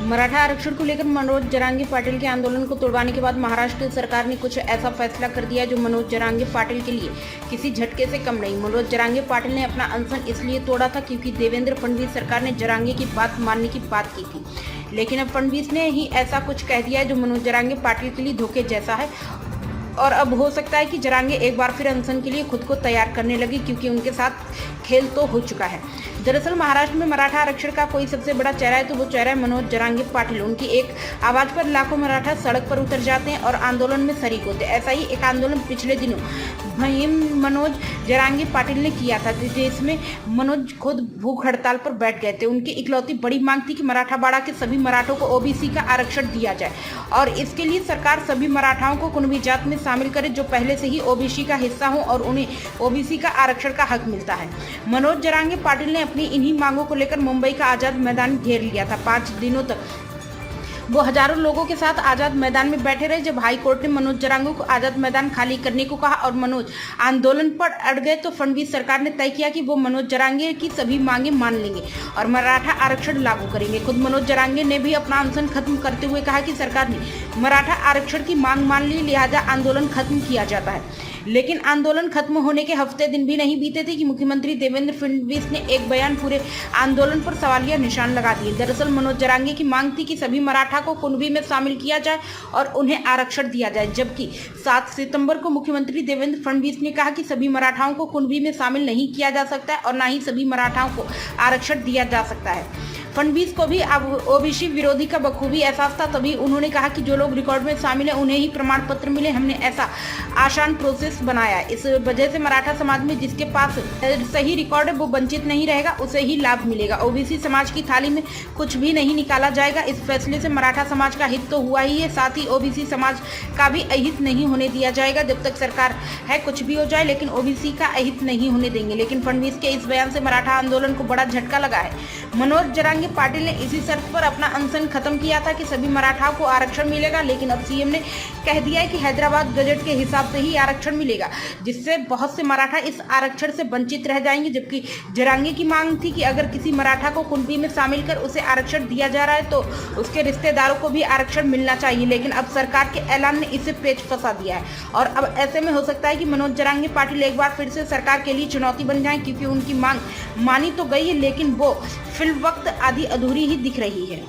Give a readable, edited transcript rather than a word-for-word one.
मराठा आरक्षण को लेकर मनोज जरांगे पाटिल के आंदोलन को तुड़वाने के बाद महाराष्ट्र सरकार ने कुछ ऐसा फैसला कर दिया जो मनोज जरांगे पाटिल के लिए किसी झटके से कम नहीं। मनोज जरांगे पाटिल ने अपना अनशन इसलिए तोड़ा था क्योंकि देवेंद्र फडणवीस सरकार ने जरांगे की बात मानने की बात की थी, लेकिन अब फडणवीस ने ही ऐसा कुछ कह दिया है जो मनोज जरांगे पाटिल के लिए धोखे जैसा है। और अब हो सकता है कि जरांगे एक बार फिर अनशन के लिए खुद को तैयार करने लगे, क्योंकि उनके साथ खेल तो हो चुका है। दरअसल महाराष्ट्र में मराठा आरक्षण का कोई सबसे बड़ा चेहरा है तो वो चेहरा है मनोज जरांगे पाटिल। उनकी एक आवाज पर लाखों मराठा सड़क पर उतर जाते हैं और आंदोलन में शरीक होते हैं। ऐसा ही एक आंदोलन पिछले दिनों मनोज जरांगे पाटिल ने किया था, जिसमें मनोज खुद भूख हड़ताल पर बैठ गए थे। उनकी इकलौती बड़ी मांग थी कि मराठावाड़ा के सभी मराठों को ओबीसी का आरक्षण दिया जाए और इसके लिए सरकार सभी मराठाओं को कुणबी जात में शामिल करे जो पहले से ही ओबीसी का हिस्सा हो और उन्हें ओबीसी का आरक्षण का हक मिलता है। मनोज जरांगे पाटिल ने अपनी इन्हीं मांगों को लेकर मुंबई का आजाद मैदान घेर लिया था। 5 दिनों तक वो हजारों लोगों के साथ आजाद मैदान में बैठे रहे। जब हाई कोर्ट ने मनोज जरांगे को आजाद मैदान खाली करने को कहा और मनोज आंदोलन पर अड़ गए तो फडणवीस सरकार ने तय किया कि वो मनोज जरांगे की सभी मांगे मान लेंगे और मराठा आरक्षण लागू करेंगे। खुद मनोज जरांगे ने भी अपना अनशन खत्म करते हुए कहा कि सरकार ने मराठा आरक्षण की मांग मान ली, लिहाजा आंदोलन खत्म किया जाता है। लेकिन आंदोलन खत्म होने के हफ्ते दिन भी नहीं बीते थे कि मुख्यमंत्री देवेंद्र फडणवीस ने एक बयान पूरे आंदोलन पर सवालिया निशान लगा दिए। दरअसल मनोज जरांगे की मांग थी कि सभी मराठा को कुणबी में शामिल किया जाए और उन्हें आरक्षण दिया जाए, जबकि 7 सितंबर को मुख्यमंत्री देवेंद्र फडणवीस ने कहा कि सभी मराठाओं को कुणबी में शामिल नहीं किया जा सकता है और न ही सभी मराठाओं को आरक्षण दिया जा सकता है। फडणवीस को भी अब ओबीसी विरोधी का बखूबी एहसास था, तभी उन्होंने कहा कि जो लोग रिकॉर्ड में शामिल हैं उन्हें ही प्रमाण पत्र मिले। हमने ऐसा आसान प्रोसेस बनाया, इस वजह से मराठा समाज में जिसके पास सही रिकॉर्ड है वो वंचित नहीं रहेगा, उसे ही लाभ मिलेगा। ओबीसी समाज की थाली में कुछ भी नहीं निकाला जाएगा। इस फैसले से मराठा समाज का हित तो हुआ ही है, साथ ही ओबीसी समाज का भी अहित नहीं होने दिया जाएगा। जब तक सरकार है कुछ भी हो जाए, लेकिन ओबीसी का अहित नहीं होने देंगे। लेकिन फडणवीस के इस बयान से मराठा आंदोलन को बड़ा झटका लगा है। मनोज जरांगे पाटिल ने इसी शर्त पर अपना अनशन खत्म किया था कि सभी मराठाओं को आरक्षण मिलेगा, लेकिन अब सीएम ने कह दिया है कि हैदराबाद गजट के हिसाब से ही आरक्षण मिलेगा, जिससे बहुत से मराठा इस आरक्षण से वंचित रह जाएंगे। जबकि जरांगे की मांग थी कि अगर किसी मराठा को कुणबी में शामिल कर उसे आरक्षण दिया जा रहा है तो उसके रिश्तेदारों को भी आरक्षण मिलना चाहिए, लेकिन अब सरकार के ऐलान ने इसे पेच फंसा दिया है। और अब ऐसे में हो सकता है कि मनोज जरांगे पाटिल एक बार फिर से सरकार के लिए चुनौती बन जाए, क्योंकि उनकी मांग मानी तो गई है लेकिन वो फिलवक्त आधी अधूरी ही दिख रही है।